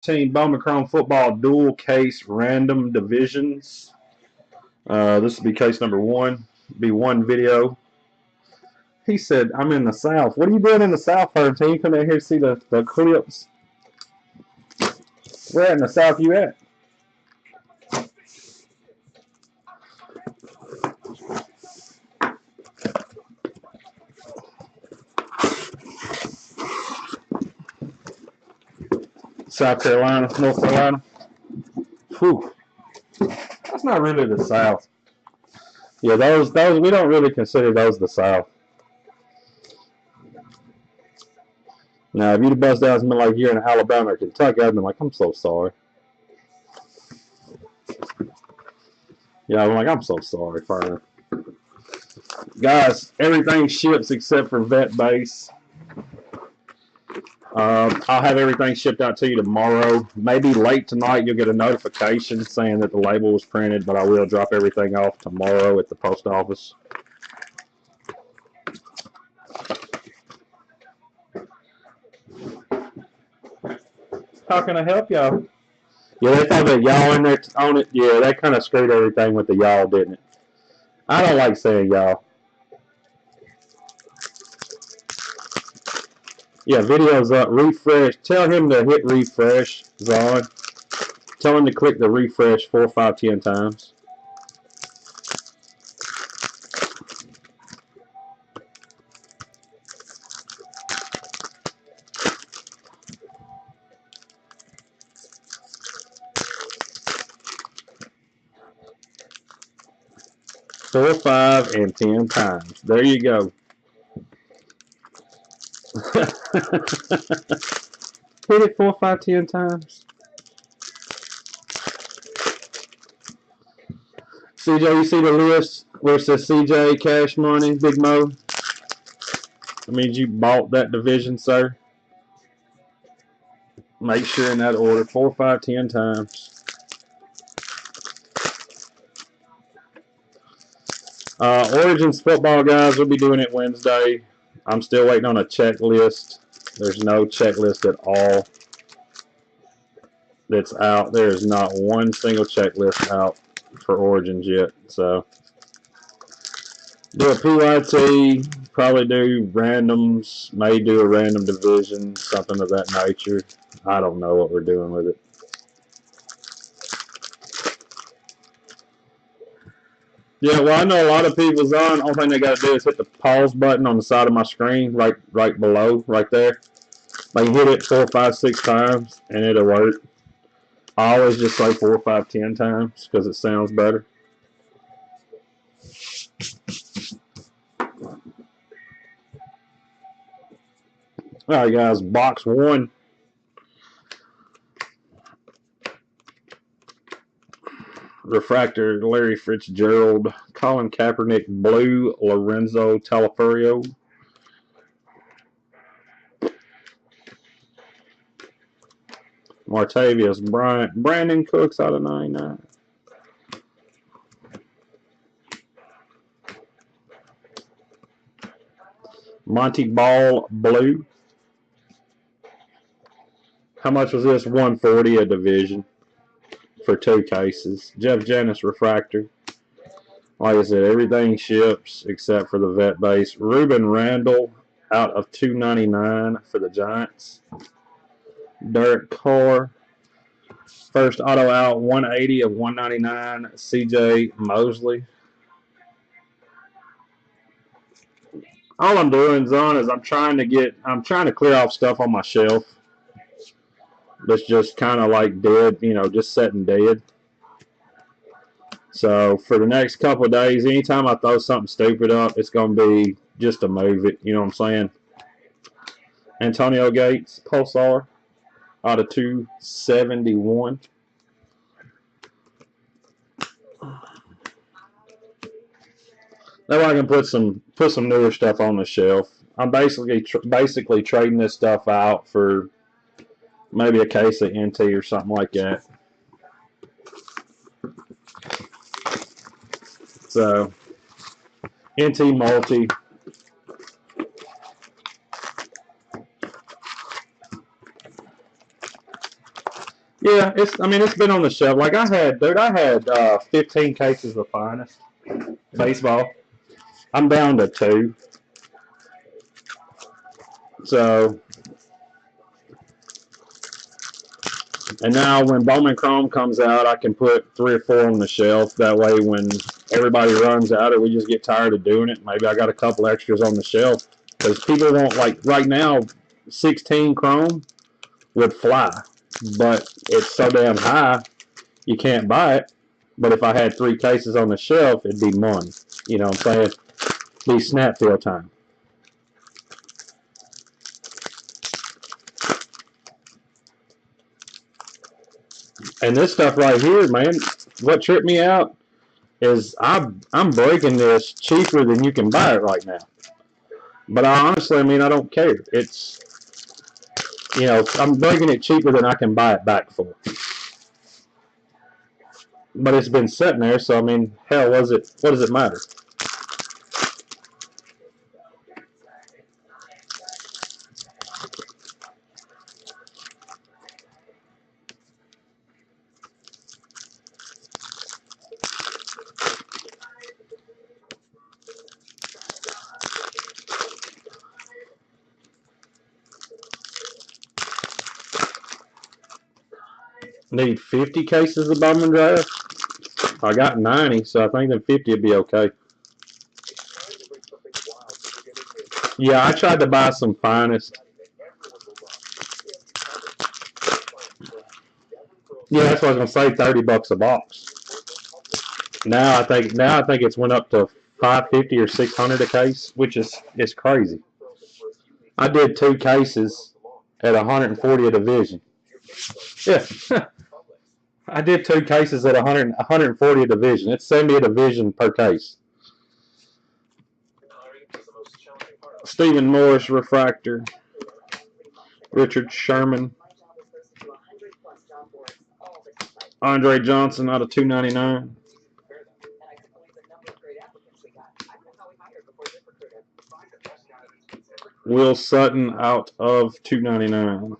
Team Bowman Chrome Football Dual Case Random Divisions. This will be case number one. Be one video. He said, I'm in the South. What are you doing in the South, Herb? Can you come out here to see the clips? Where in the South you at? South Carolina, North Carolina. Whew. That's not really the South. Yeah, those we don't really consider those the South. Now, if you'd have buzzed out and been like you're in Alabama or Kentucky, I'd been like, I'm so sorry. Yeah, I'm like, I'm so sorry, Fern. Guys, everything ships except for vet base. I'll have everything shipped out to you tomorrow. Maybe late tonight you'll get a notification saying that the label was printed, but I will drop everything off tomorrow at the post office. How can I help y'all? Yeah, they thought that y'all in there on it. Yeah, that kind of screwed everything with the y'all, didn't it? I don't like saying y'all. Yeah, video's up. Refresh. Tell him to hit refresh, Zon. Tell him to click the refresh 4, 5, 10 times. Four, 5, and 10 times. There you go. Hit it 4, 5, 10 times. CJ, you see the list where it says CJ Cash Money, Big Mo? That means you bought that division, sir. Make sure in that order 4, 5, 10 times. Origins football, guys, we'll be doing it Wednesday. I'm still waiting on a checklist. There's no checklist at all that's out. There is not one single checklist out for Origins yet. So do a PYT, probably do randoms, may do a random division, something of that nature. I don't know what we're doing with it. Yeah, well, I know a lot of people's on. Only thing they got to do is hit the pause button on the side of my screen, right below, right there. They can hit it 4, 5, 6 times, and it'll work. I always just say 4, 5, 10 times because it sounds better. All right, guys, box one. Refractor, Larry Fitzgerald, Colin Kaepernick, blue, Lorenzo Talaferio. Martavius Bryant, Brandon Cooks out of 99. Monty Ball, blue. How much was this? 140 a division for 2 cases. Jeff Janis, refractor. Like I said, everything ships except for the vet base. Ruben Randall out of 299 for the Giants. Derek Carr. First auto out, 180 of 199. CJ Mosley. All I'm doing, Zon, is I'm trying to clear off stuff on my shelf that's just kind of like dead, just sitting dead. So for the next couple of days, anytime I throw something stupid up, it's going to be just to move it. You know what I'm saying? Antonio Gates, Pulsar, out of 271. That way I can put some newer stuff on the shelf. I'm basically trading this stuff out for maybe a case of NT or something like that. So NT multi. Yeah, I mean, it's been on the shelf. Like I had 15 cases of Finest baseball. I'm down to 2. So, and now when Bowman Chrome comes out, I can put 3 or 4 on the shelf. That way, when everybody runs out, or we just get tired of doing it, maybe I got a couple extras on the shelf. Because people won't, like right now, 16 Chrome would fly, but it's so damn high you can't buy it. But if I had 3 cases on the shelf, it'd be money. You know what I'm saying? It'd be snap fill time. And this stuff right here, man, what tripped me out is I'm breaking this cheaper than you can buy it right now. But I mean, I don't care. It's, I'm breaking it cheaper than I can buy it back for. But it's been sitting there, so I mean, hell, what does it matter? Need 50 cases of Bowman Draft? I got 90, so I think that 50 would be okay. Yeah, I tried to buy some Finest. Yeah, that's what I was gonna say. $30 a box. Now I think it's went up to 550 or 600 a case, which is crazy. I did 2 cases at 140 a division. Yeah, I did 2 cases at 140 a division. It's 70 a division per case. Stephen Morris refractor. Richard Sherman. Andre Johnson out of 299. Will Sutton out of 299.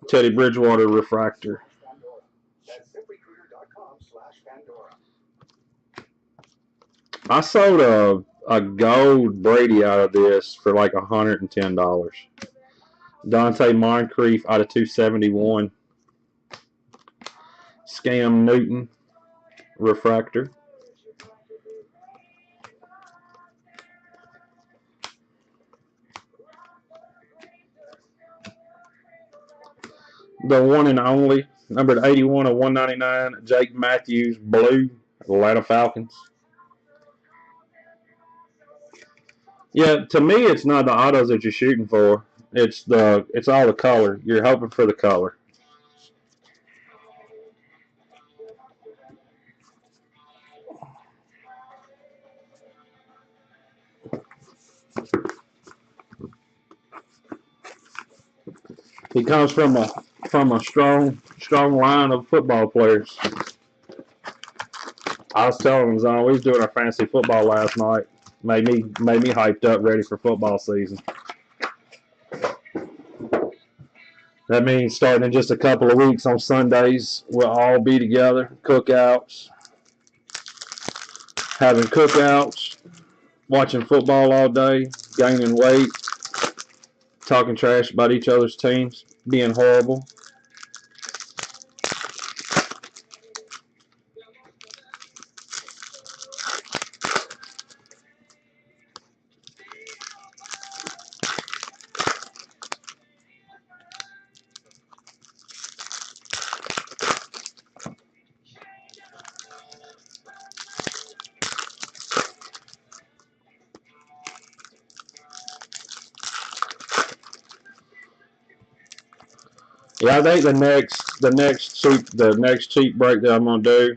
Teddy Bridgewater refractor. I sold a gold Brady out of this for like $110. Dante Moncrief out of 271. Scam Newton refractor. The one and only, numbered 81 of 199, Jake Matthews, blue, Atlanta Falcons. Yeah, to me, it's not the autos that you're shooting for. It's all the color. You're hoping for the color. He comes from a strong line of football players. I was telling him, Zon, we was doing our fantasy football last night. Made me hyped up, ready for football season. That means starting in just a couple of weeks on Sundays, we'll all be together, cookouts, having cookouts, watching football all day, gaining weight, talking trash about each other's teams, being horrible. Yeah, I think the next cheap break that I'm gonna do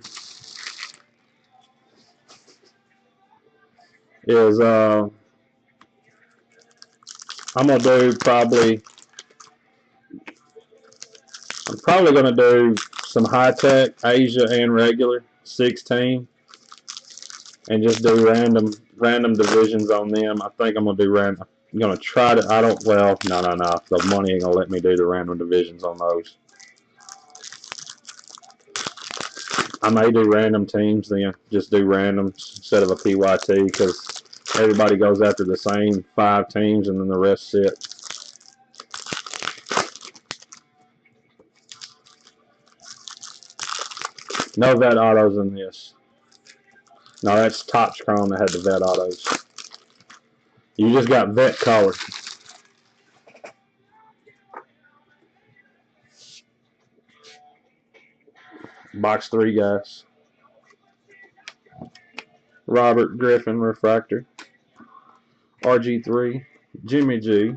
is I'm gonna do I'm probably gonna do some high tech Asia and regular 16 and just do random divisions on them. I think I'm gonna do random. I'm going to try to, I don't, well, no. The money ain't going to let me do the random divisions on those. I may do random teams then. Just do randoms instead of a PYT because everybody goes after the same 5 teams and then the rest sit. No vet autos in this. No, that's Topps Chrome that had the vet autos. You just got vet color. Box 3 guys. Robert Griffin refractor. RG3. Jimmy G.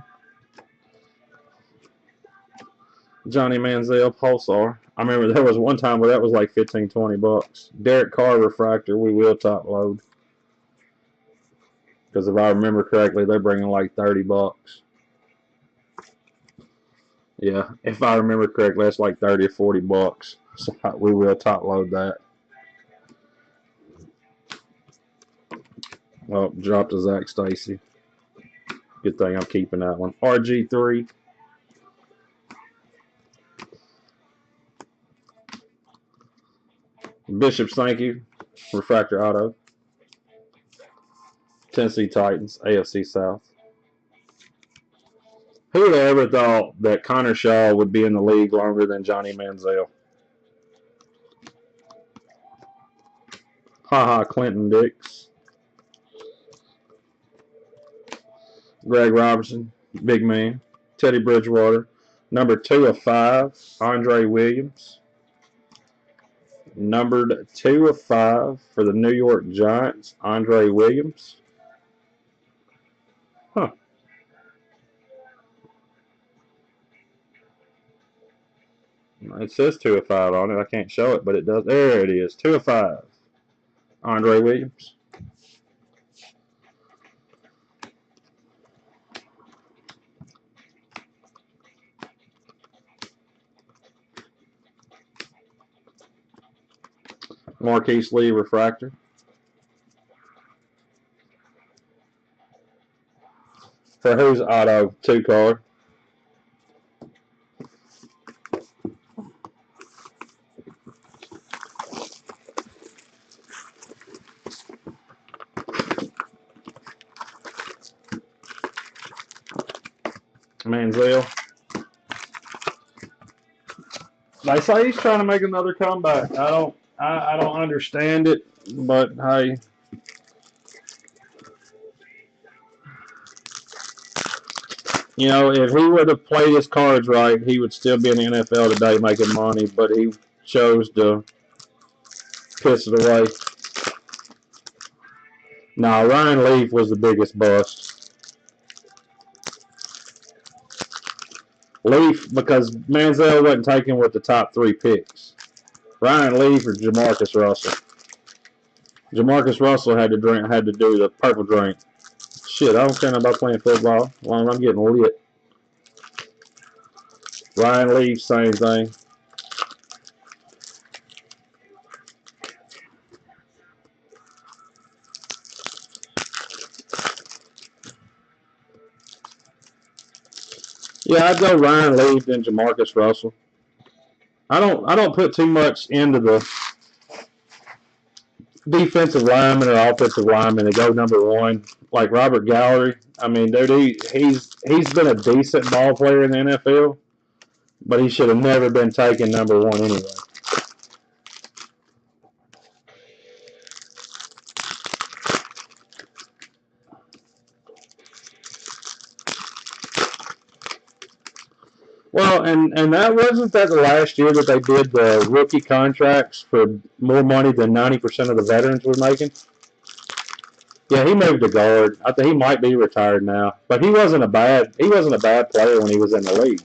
Johnny Manziel Pulsar. I remember there was one time where that was like 15, 20 bucks. Derek Carr refractor. We will top load. Because if I remember correctly, they're bringing like 30 bucks. Yeah, if I remember correctly, that's like 30 or 40 bucks. So we will top load that. Oh, dropped to Zach Stacy. Good thing I'm keeping that one. RG3. Bishops, thank you. Refractor auto. Tennessee Titans, AFC South. Who would have ever thought that Connor Shaw would be in the league longer than Johnny Manziel? Haha, Clinton Dix. Greg Robertson, big man. Teddy Bridgewater. Number 2 of 5, Andre Williams. Numbered 2 of 5 for the New York Giants, Andre Williams. Huh. It says 2 of 5 on it. I can't show it, but it does. There it is. 2 of 5. Andre Williams. Marquise Lee refractor. For whose auto? 2 card. Manziel. They say he's trying to make another comeback. I don't understand it, but hey. You know, if he would have played his cards right, he would still be in the NFL today making money, but he chose to piss it away. Nah, Ryan Leaf was the biggest bust. Leaf, because Manziel wasn't taken with the top 3 picks. Ryan Leaf or Jamarcus Russell. Jamarcus Russell had to do the purple drink. Shit, I don't care about playing football as long as I'm getting lit. Ryan Leaf, same thing. Yeah, I'd go Ryan Leaf than Jamarcus Russell. I don't put too much into the defensive lineman or offensive lineman to go number 1. Like Robert Gallery. I mean, dude, he's been a decent ball player in the NFL, but he should have never been taken number 1 anyway. Well, and that wasn't that the last year that they did the rookie contracts for more money than 90% of the veterans were making. Yeah, he moved to guard. I think he might be retired now, but he wasn't a bad player when he was in the league.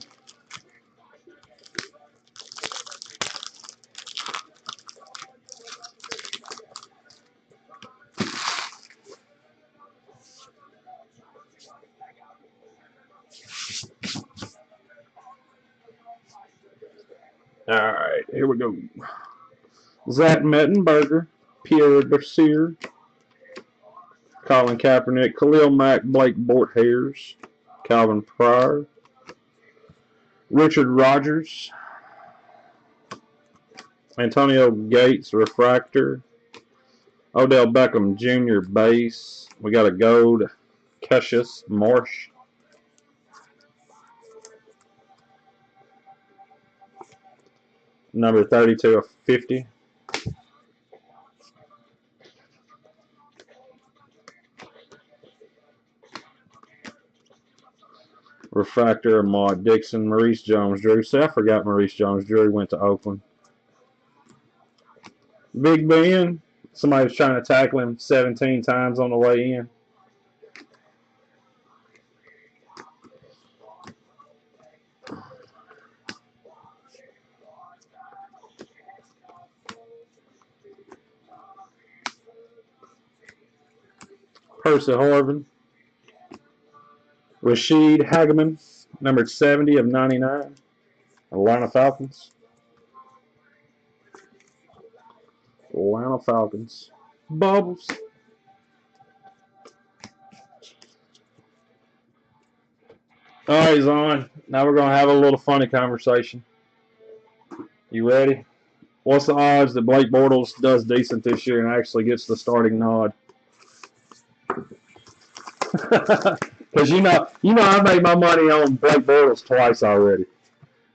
All right, here we go. Zach Mettenberger, Pierre Bercier, Colin Kaepernick, Khalil Mack, Blake Bortles, Calvin Pryor. Richard Rogers. Antonio Gates refractor. Odell Beckham Jr. base. We got a gold Cassius Marsh. Number 32 of 50. Refractor Ahmad Dixon. Maurice Jones-Drew. See, I forgot Maurice Jones-Drew went to Oakland. Big Ben. Somebody was trying to tackle him 17 times on the way in. Percy Harvin. Rashid Hageman, numbered 70 of 99. Atlanta Falcons. Atlanta Falcons. Bubbles. All right, Zon. Now we're going to have a little funny conversation. You ready? What's the odds that Blake Bortles does decent this year and actually gets the starting nod? Because you know, I made my money on Blake Bortles twice already.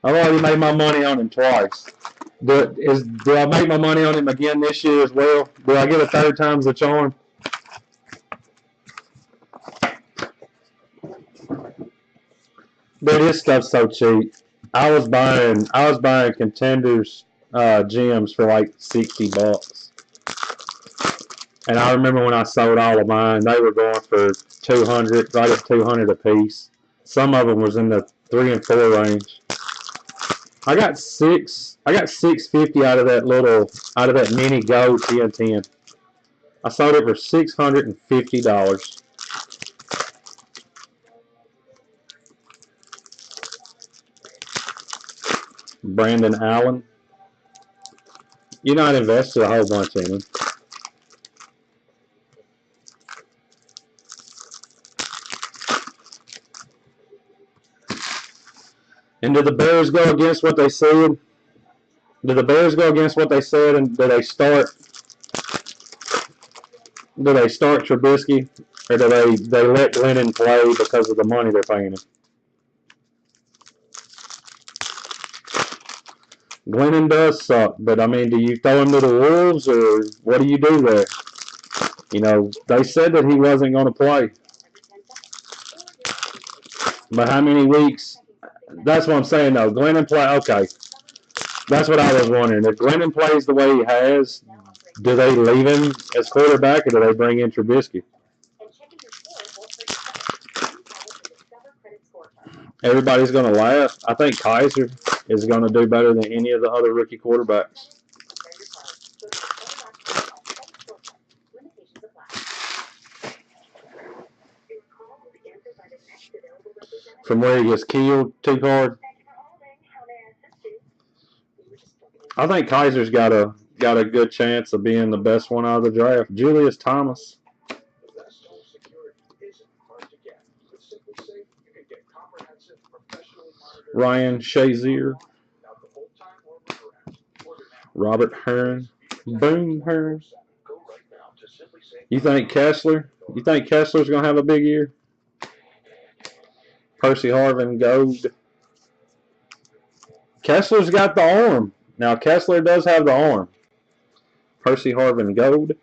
I've already made my money on him twice. Do I make my money on him again this year as well? Do I get a third time's the charm? Dude, this stuff's so cheap. I was buying Contenders gems for like $60. And I remember when I sold all of mine, they were going for 200, right at 200 a piece. Some of them was in the 3 and 4 range. I got 650 out of that mini gold 1010. I sold it for $650. Brandon Allen. You know, I invested a whole bunch in him. And did the Bears go against what they said? Did the Bears go against what they said, and did they start Trubisky, or do they let Glennon play because of the money they're paying him? Glennon does suck, but I mean, do you throw him to the Wolves, or what do you do there? You know, they said that he wasn't going to play. But how many weeks? That's what I'm saying, though. Glennon play, okay. That's what I was wondering. If Glennon plays the way he has, do they leave him as quarterback, or do they bring in Trubisky? Everybody's going to laugh. I think Kaiser is going to do better than any of the other rookie quarterbacks. From where he gets killed too hard. I think Kaiser's got a good chance of being the best one out of the draft. Julius Thomas. Ryan Shazier. Robert Hearn. Boom Hearn. You think Kessler? You think Kessler's going to have a big year? Percy Harvin Gold. Kessler's got the arm. Now, Kessler does have the arm. Percy Harvin Gold.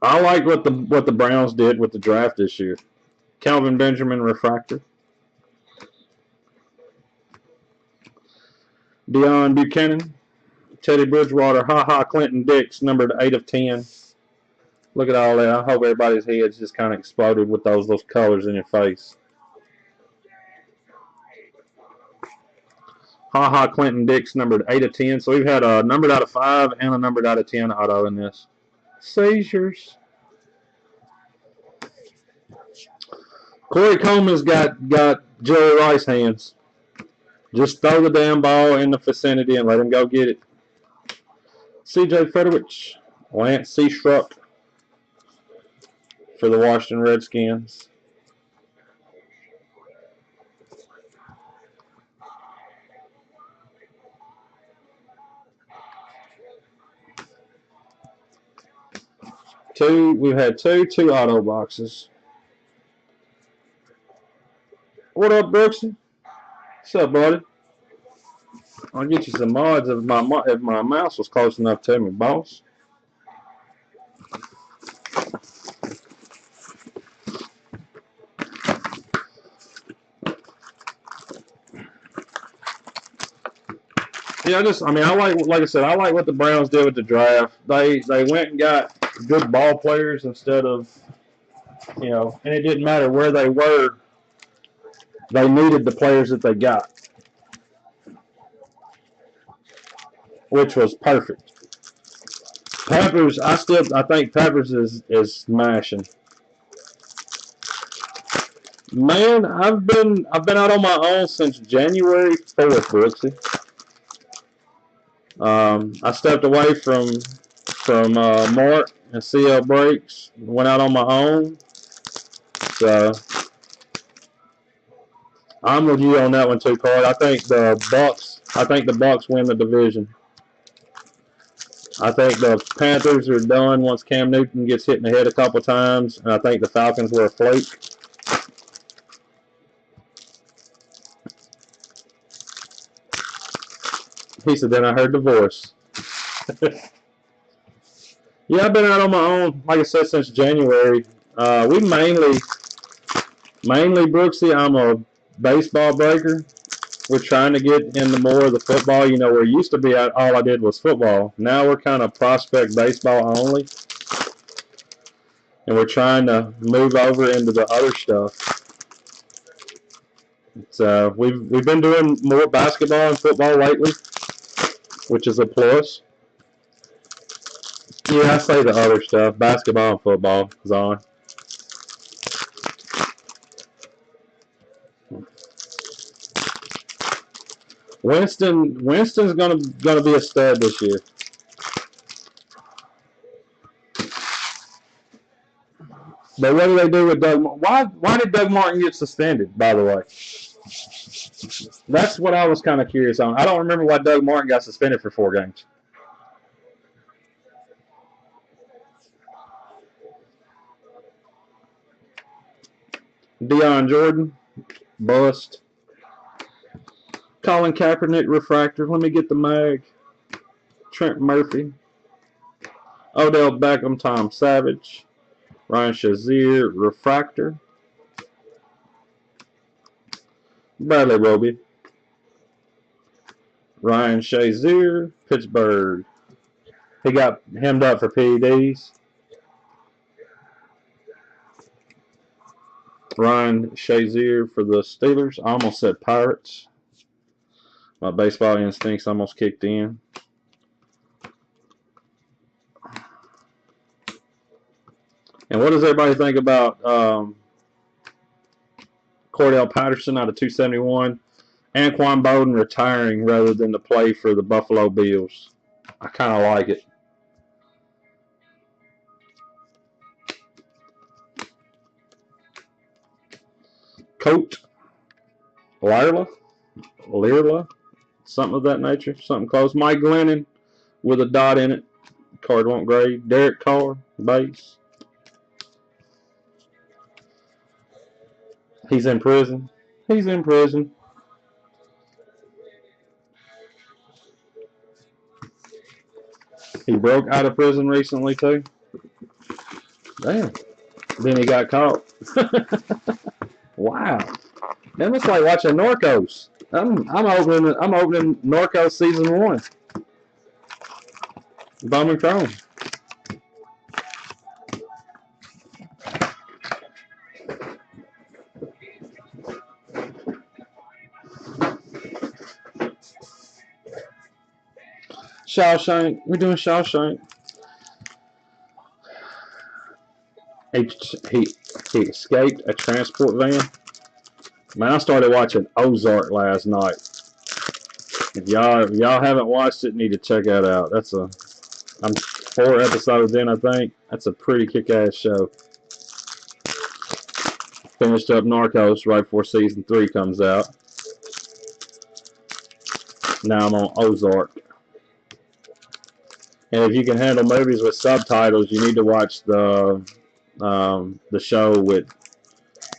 I like what the Browns did with the draft this year. Calvin Benjamin refractor. Deion Buchanan. Teddy Bridgewater. Clinton Dix, numbered 8 of 10. Look at all that. I hope everybody's heads just kind of exploded with those colors in your face. Clinton Dix, numbered 8 of 10. So we've had a numbered out of 5 and a numbered out of 10 auto in this. Seizures. Corey Coleman's got Jerry Rice hands. Just throw the damn ball in the vicinity and let him go get it. C.J. Frederick. Lance Seastruck. for the Washington Redskins. We've had two auto boxes. What up, Brooksy? What's up, buddy? I'll get you some mods if my mouse was close enough to me, boss. Yeah, I like I said, I like what the Browns did with the draft. They went and got good ball players instead of, and it didn't matter where they were. They needed the players that they got, which was perfect. Peppers, I think Peppers is smashing. Man, I've been out on my own since January 4th, Brooksy. I stepped away from Mark and CL Breaks. Went out on my own. So I'm with you on that one too, Card. I think the Bucks win the division. I think the Panthers are done once Cam Newton gets hit in the head a couple times, and I think the Falcons were a fluke. He said, then I heard the voice. Yeah, I've been out on my own, like I said, since January. We mainly, Brooksy, I'm a baseball breaker. We're trying to get into more of the football. Where it used to be all I did was football. Now we're kind of prospect baseball only. And we're trying to move over into the other stuff. So we've been doing more basketball and football lately, which is a plus. Yeah, I say the other stuff. Basketball and football is on. Winston's gonna be a stud this year. But what do they do with Doug? Why did Doug Martin get suspended? By the way, that's what I was kind of curious on. I don't remember why Doug Martin got suspended for 4 games. Deion Jordan, bust. Colin Kaepernick, refractor. Let me get the mag. Trent Murphy. Odell Beckham, Tom Savage. Ryan Shazier, refractor. Bradley Roby. Ryan Shazier, Pittsburgh. He got hemmed up for PEDs. Ryan Shazier for the Steelers. I almost said Pirates. My baseball instincts almost kicked in. And what does everybody think about Cordell Patterson out of 271? Anquan Bowden retiring rather than to play for the Buffalo Bills. I kind of like it. Coat. Lirla, something of that nature, something close. Mike Glennon with a dot in it. Card won't grade. Derek Carr, base. He's in prison. He's in prison. He broke out of prison recently too. Damn. Then he got caught. Wow. That looks like watching Narcos. I'm opening Narcos season 1. Bowman Chrome. Shawshank. We're doing Shawshank. He escaped a transport van. Man, I started watching Ozark last night. If y'all haven't watched it, need to check that out. I'm 4 episodes in, I think. That's a pretty kick-ass show. Finished up Narcos right before season 3 comes out. Now I'm on Ozark. And if you can handle movies with subtitles, you need to watch the show with,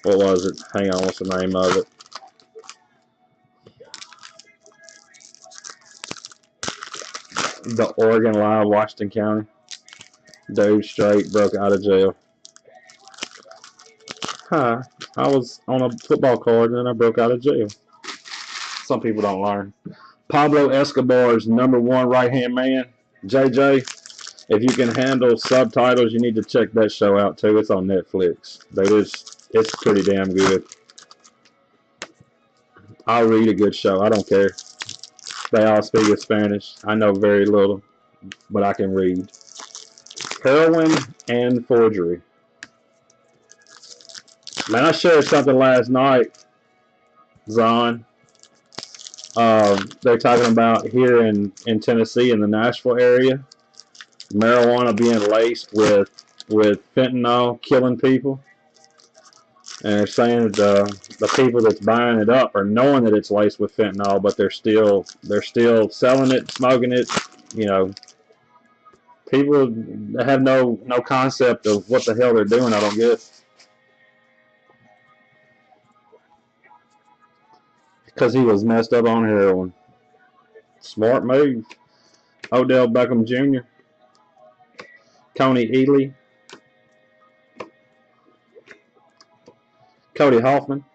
what was it? Hang on, what's the name of it? The Oregon Live, Washington County. Dude straight broke out of jail. Hi, I was on a football card and then I broke out of jail. Some people don't learn. Pablo Escobar's #1 right-hand man, JJ. If you can handle subtitles, you need to check that show out too. It's on Netflix. It's pretty damn good. I'll read a good show. I don't care. They all speak in Spanish. I know very little, but I can read. Heroin and forgery. Man, I shared something last night, Zon. They're talking about here in Tennessee, in the Nashville area, marijuana being laced with fentanyl, killing people. And they're saying that the people that's buying it up are knowing that it's laced with fentanyl, but they're still selling it, smoking it. You know, people have no concept of what the hell they're doing. I don't get. Because he was messed up on heroin. Smart move. Odell Beckham Jr., Coney Ely, Cody Hoffman,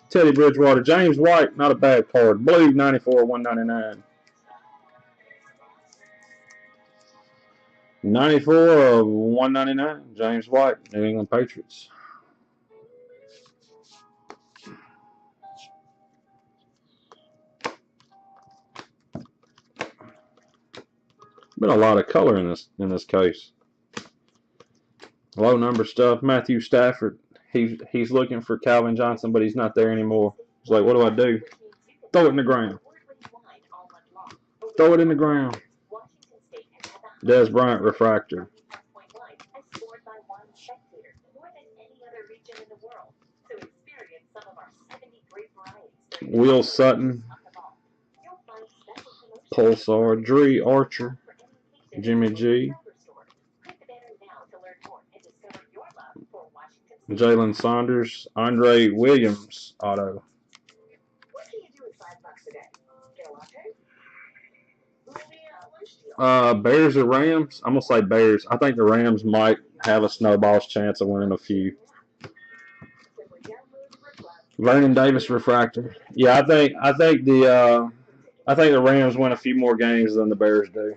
Teddy Bridgewater, James White, not a bad card. Blue 94, 199. 94 of 199. James White, New England Patriots. Been a lot of color in this case. Low number stuff. Matthew Stafford. He's looking for Calvin Johnson, but he's not there anymore. He's like, what do I do? Throw it in the ground. Throw it in the ground. Des Bryant refractor. Will Sutton. Pulsar. Dree Archer. Jimmy G. Jalen Saunders. Andre Williams auto. Bears or Rams? I'm gonna say Bears. I think the Rams might have a snowball's chance of winning a few. Vernon Davis refractor. Yeah, I think the Rams win a few more games than the Bears do.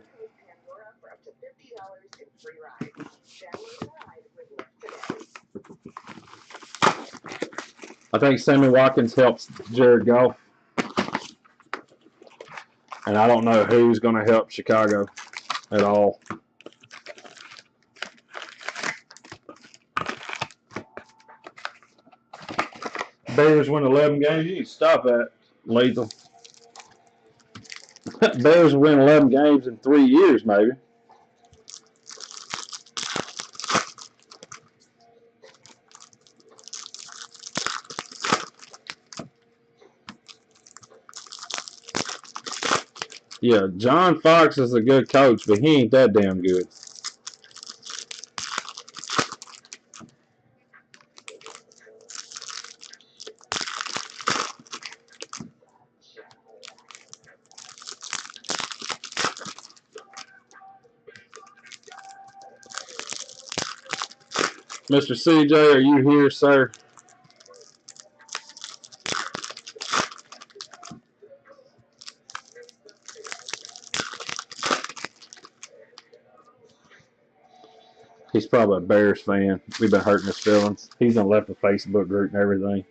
I think Sammy Watkins helps Jared Goff. And I don't know who's going to help Chicago at all. Bears win 11 games. You can stop that, Lethal. Bears win 11 games in 3 years, maybe. Yeah, John Fox is a good coach, but he ain't that damn good. Mr. CJ, are you here, sir? He's probably a Bears fan. We've been hurting his feelings. He's done left the Facebook group and everything.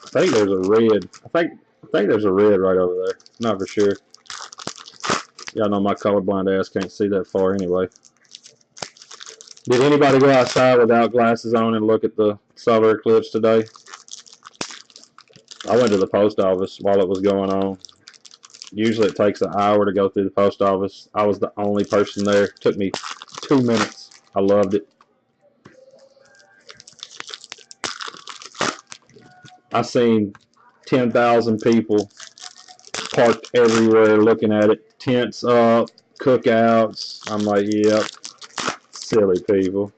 I think there's a red. I think there's a red right over there. Not for sure. Y'all know my colorblind ass can't see that far anyway. Did anybody go outside without glasses on and look at the solar eclipse today? I went to the post office while it was going on. Usually it takes an hour to go through the post office. I was the only person there. It took me 2 minutes. I loved it. I seen 10,000 people parked everywhere looking at it. Tents up, cookouts. I'm like, yep, silly people.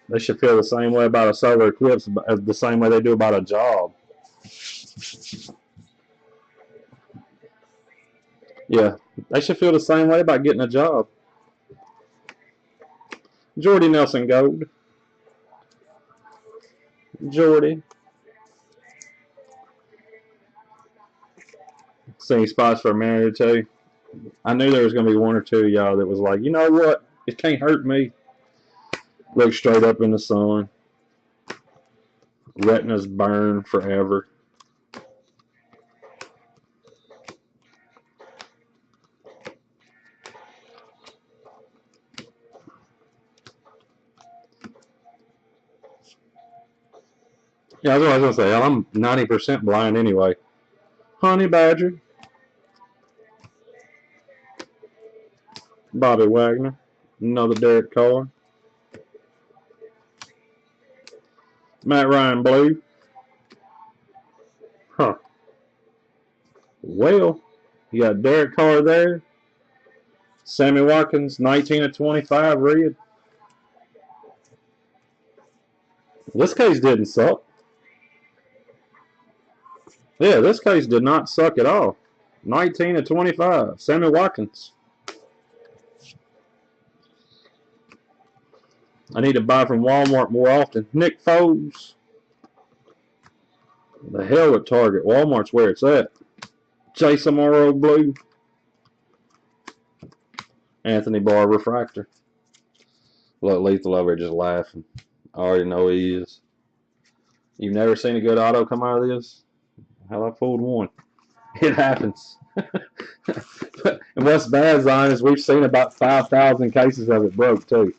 They should feel the same way about a solar eclipse, the same way they do about a job. Yeah, they should feel the same way about getting a job. Jordy Nelson Gold. Jordy. Seen spots for a minute or two. I knew there was going to be one or two of y'all that was like, you know what? It can't hurt me. Look straight up in the sun. Retinas burn forever. Yeah, that's what I was going to say. I'm 90% blind anyway. Honey Badger. Bobby Wagner. Another Derek Carr. Matt Ryan Blue. Huh. Well, you got Derek Carr there. Sammy Watkins, 19 of 25, red. This case didn't suck. Yeah, this case did not suck at all. 19 of 25, Sammy Watkins. I need to buy from Walmart more often. Nick Foles. The hell with Target. Walmart's where it's at. Jason Morrow Blue. Anthony Barr Refractor. Look, Lethal over here just laughing. I already know he is. You've never seen a good auto come out of this? Hell, I pulled one. It happens. And what's bad, Zion, is we've seen about 5,000 cases of it broke, too.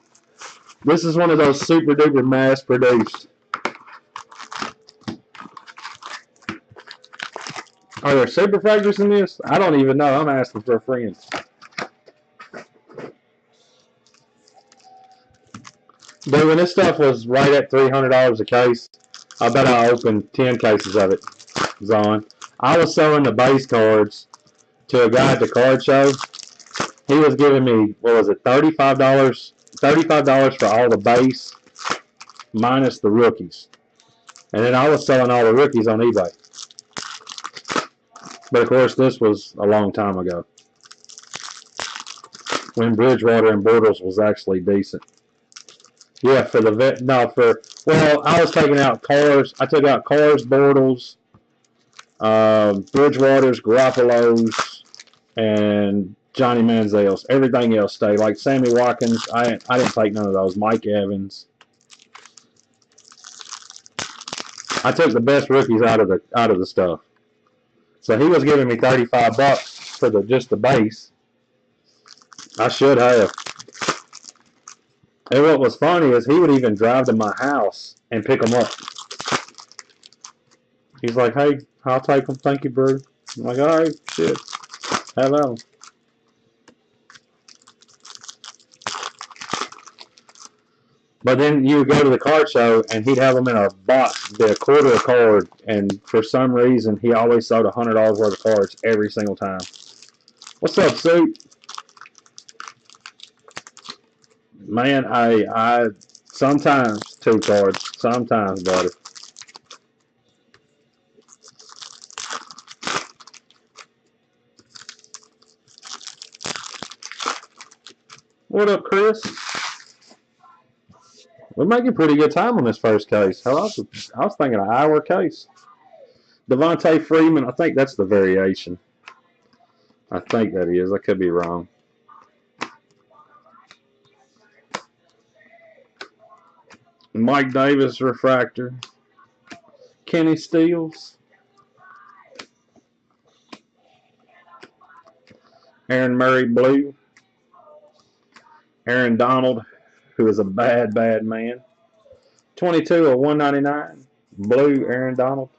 This is one of those super duper mass produced. Are there super fractors in this? I don't even know. I'm asking for a friend. But when this stuff was right at $300 a case, I bet I opened 10 cases of it, Zion. I was selling the base cards to a guy at the card show. He was giving me, what was it, $35? $35 for all the base minus the rookies. And then I was selling all the rookies on eBay. But of course, this was a long time ago when Bridgewater and Bortles was actually decent. Yeah, for the vet. No, well, I was taking out cars. I took out cars, Bortles, Bridgewater's, Garoppolo's, and Johnny Manziel's. Everything else stayed. Like Sammy Watkins, I didn't take none of those. Mike Evans. I took the best rookies out of the stuff. So he was giving me $35 for just the base. I should have. And what was funny is he would even drive to my house and pick them up. He's like, "Hey, I'll take them. Thank you, bro." I'm like, "All right, shit. Have at them." But then you would go to the card show, and he'd have them in a box, be a quarter a card, and for some reason, he always sold $100 worth of cards every single time. What's up, Sue? Man, I sometimes 2 cards, sometimes, buddy. What up, Chris? We're making pretty good time on this first case. Hell, I was thinking an hour case. Devontae Freeman, I think that's the variation. I think that is. I could be wrong. Mike Davis refractor. Kenny Steele. Aaron Murray blue. Aaron Donald, who is a bad, bad man. 22 of 199. Blue Aaron Donald.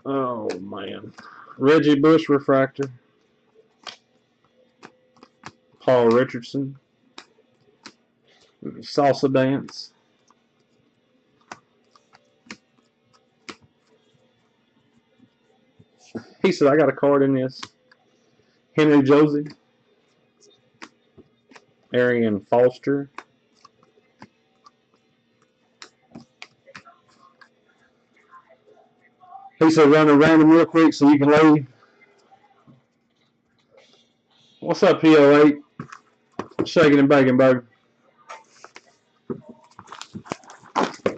Oh, man. Reggie Bush refractor. Paul Richardson. Salsa Dance. He said, I got a card in this. Henry Josie. Arian Foster. He said, run a random real quick so you can leave. What's up, PO8? Shaking and baking, baby.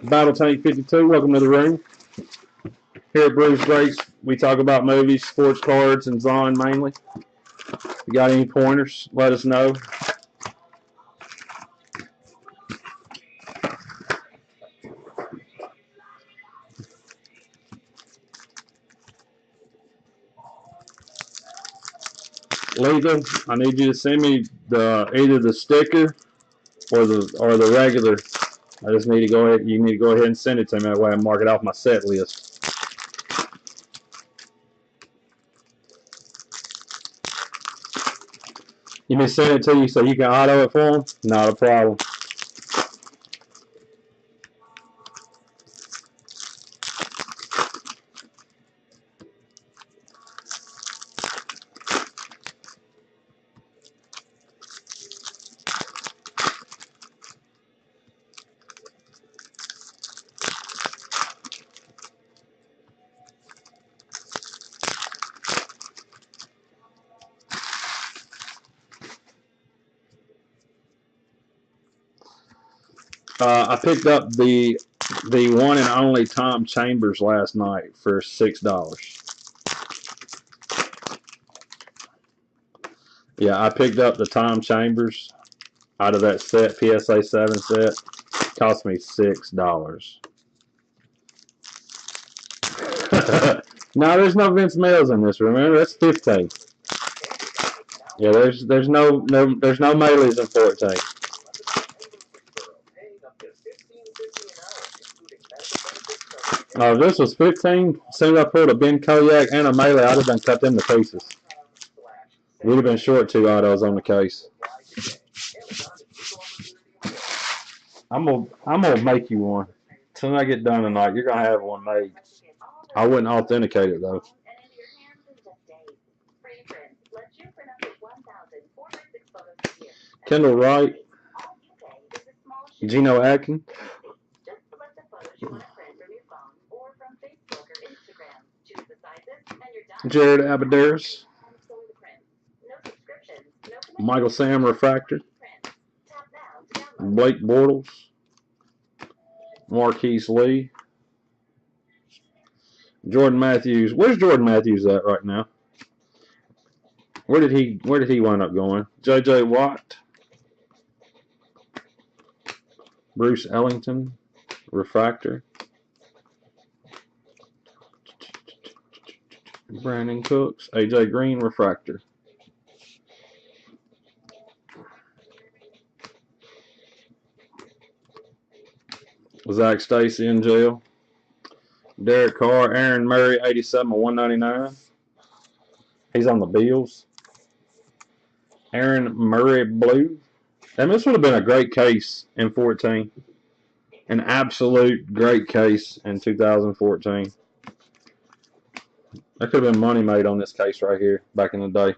Battle Tank 52, welcome to the ring. Here at Bruce Breaks, we talk about movies, sports cards, and Zon mainly. If you got any pointers, let us know. Lethal, I need you to send me either the sticker or the regular. I just need to go ahead. You need to go ahead and send it to me. That way I mark it off my set list. You may send it to you so you can auto it for them? Not a problem. I picked up the one and only Tom Chambers last night for $6. Yeah, I picked up the Tom Chambers out of that set, PSA 7 set. It cost me $6. No, there's no Vince Mills in this. Remember, that's 15. Yeah, there's no Melees in 14. If this was 15, as soon as I pulled a Ben Koyak and a Melee, I'd have been cut them to pieces. We'd have been short 2 autos on the case. I'm gonna make you one. As soon as I get done tonight, you're gonna have one made. I wouldn't authenticate it though. Kendall Wright, Geno Atkins, Jared Abadaris, Michael Sam Refractor, Blake Bortles, Marquise Lee, Jordan Matthews. Where's Jordan Matthews at right now? Where did he wind up going? J.J. Watt, Bruce Ellington, Refractor, Brandon Cooks, A.J. Green, Refractor. Zach Stacy in jail. Derek Carr, Aaron Murray, 87 of 199. He's on the Bills. Aaron Murray blue. And this would have been a great case in 14. An absolute great case in 2014. There could have been money made on this case right here back in the day.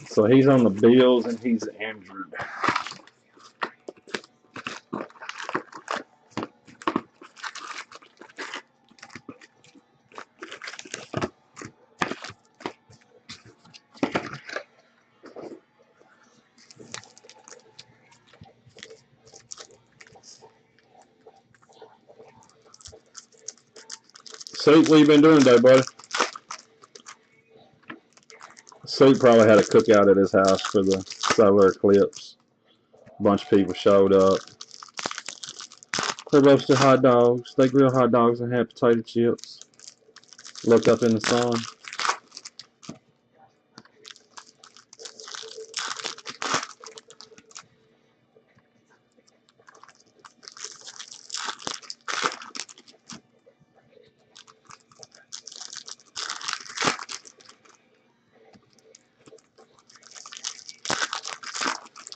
So he's on the Bills and he's injured. Soup, what you been doing today, buddy? Soup probably had a cookout at his house for the solar eclipse. A bunch of people showed up. They roasted hot dogs. They grilled hot dogs and had potato chips. Looked up in the sun.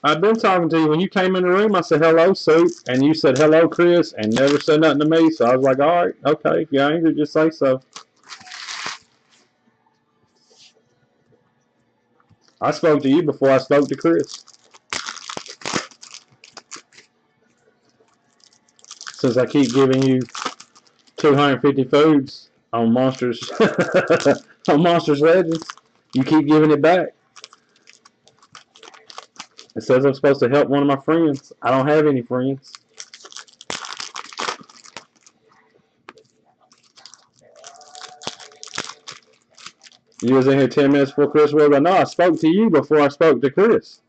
I've been talking to you. When you came in the room, I said, hello, Soup. And you said, hello, Chris, and never said nothing to me. So I was like, all right, okay. If you're angry, just say so. I spoke to you before I spoke to Chris. Since I keep giving you 250 foods on Monsters on Monsters Legends, you keep giving it back. It says I'm supposed to help one of my friends. I don't have any friends. You was in here 10 minutes before Chris was. I know I spoke to you before I spoke to Chris.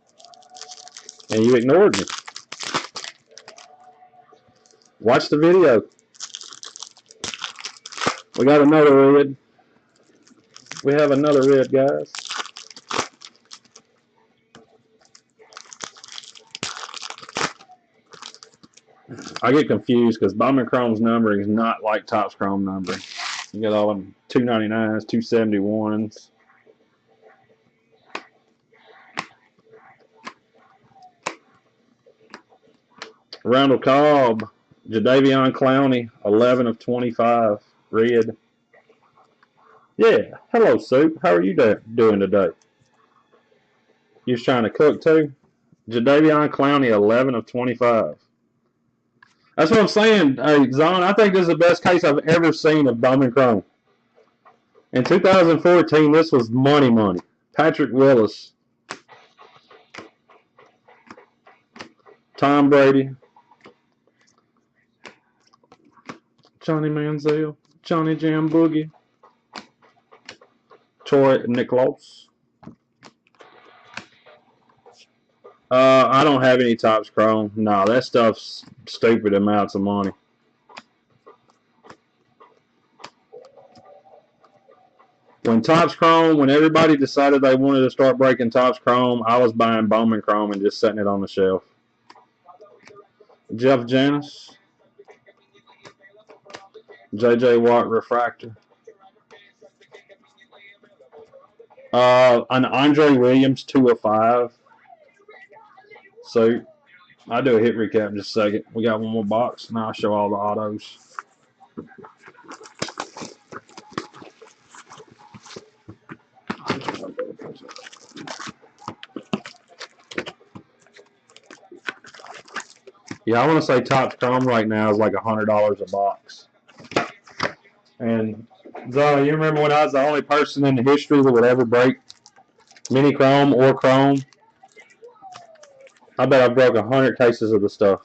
And you ignored me. Watch the video. We got another red. We have another red, guys. I get confused because Bowman Chrome's numbering is not like Topps Chrome numbering. You got all them 299s, 271s. Randall Cobb, Jadeveon Clowney, 11 of 25, red. Yeah, hello, Soup. How are you doing today? You was trying to cook too? Jadeveon Clowney, 11 of 25. That's what I'm saying, hey, Zon. I think this is the best case I've ever seen of Bowman Chrome. In 2014, this was money. Patrick Willis, Tom Brady, Johnny Manziel, Johnny Jam Boogie, Troy Nicklaus. I don't have any Topps Chrome. No, that stuff's stupid amounts of money. When Topps Chrome, when everybody decided they wanted to start breaking Topps Chrome, I was buying Bowman Chrome and just setting it on the shelf. Jeff Janis, J.J. Watt Refractor. An Andre Williams, 2 of 5. So I'll do a hit recap in just a second. We got one more box, and I'll show all the autos. Yeah, I want to say Topps Chrome right now is like $100 a box. And Zara, you remember when I was the only person in the history that would ever break mini Chrome or Chrome? I bet I broke 100 cases of the stuff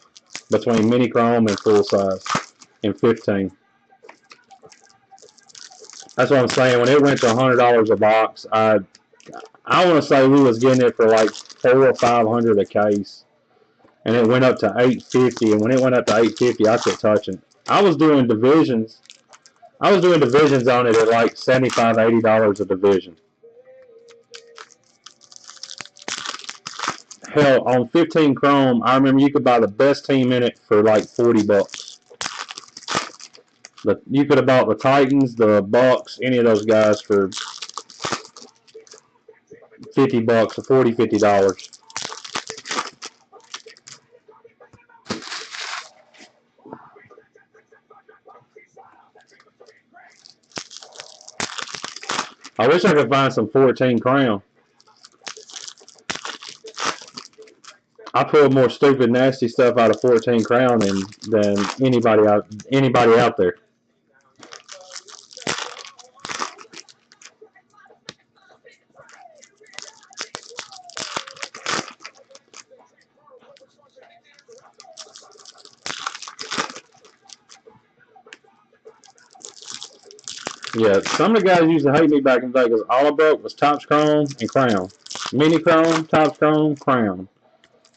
between mini Chrome and full size in 15. That's what I'm saying. When it went to $100 a box, I want to say we was getting it for like $400 or $500 a case, and it went up to $850. And when it went up to $850, I quit touching. I was doing divisions. I was doing divisions on it at like $75, $80 a division. Hell, on 15 Chrome, I remember you could buy the best team in it for like $40. You could have bought the Titans, the Bucks, any of those guys for $50 or $50. I wish I could find some 14 Crown. I pulled more stupid, nasty stuff out of 14 Crown than anybody out there. Yeah, some of the guys used to hate me back in the day because all I broke was Topps Chrome and Crown. Mini Chrome, Topps Chrome, Crown.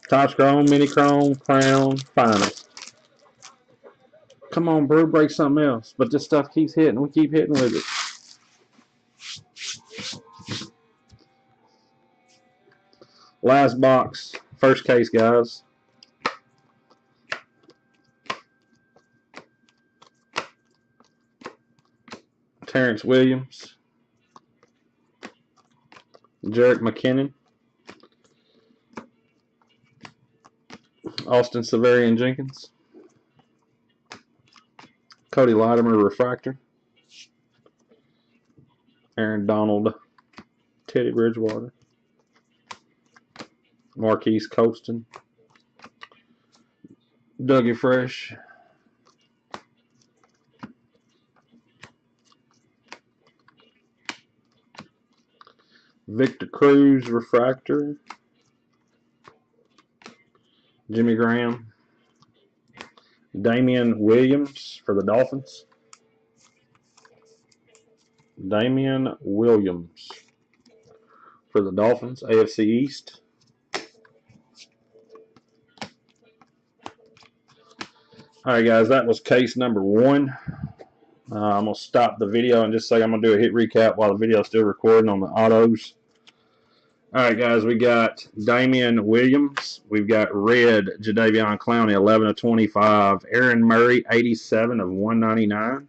Topps Chrome, Mini Chrome, Crown, Finals. Come on, bro, break something else. But this stuff keeps hitting. We keep hitting with it. Last box. First case, guys. Terrence Williams. Jerick McKinnon. Austin Severian Jenkins. Cody Latimer refractor. Aaron Donald, Teddy Bridgewater. Marquise Colston. Dougie Fresh. Victor Cruz refractor. Jimmy Graham. Damian Williams for the Dolphins. Damian Williams for the Dolphins, AFC East. All right, guys, that was case number 1. I'm going to stop the video and just say I'm going to do a hit recap while the video is still recording on the autos. All right, guys, we got Damian Williams. We've got red Jadeveon Clowney, 11 of 25. Aaron Murray, 87 of 199.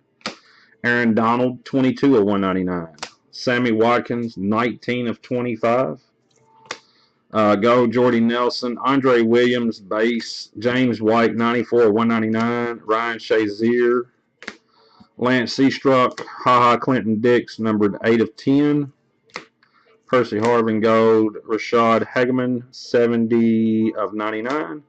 Aaron Donald, 22 of 199. Sammy Watkins, 19 of 25. Go Jordy Nelson. Andre Williams, base. James White, 94 of 199. Ryan Shazier. Lance Seastruck. HaHa Clinton Dix, numbered 8 of 10. Percy Harvin gold. Rashad Hageman, 70 of 99.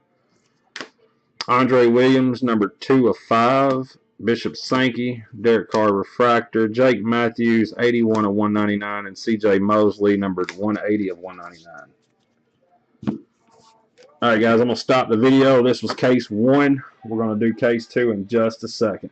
Andre Williams, numbered 2 of 5. Bishop Sankey, Derek Carr refractor. Jake Matthews, 81 of 199. And C.J. Mosley, numbered 180 of 199. All right, guys, I'm going to stop the video. This was case 1. We're going to do case 2 in just a second.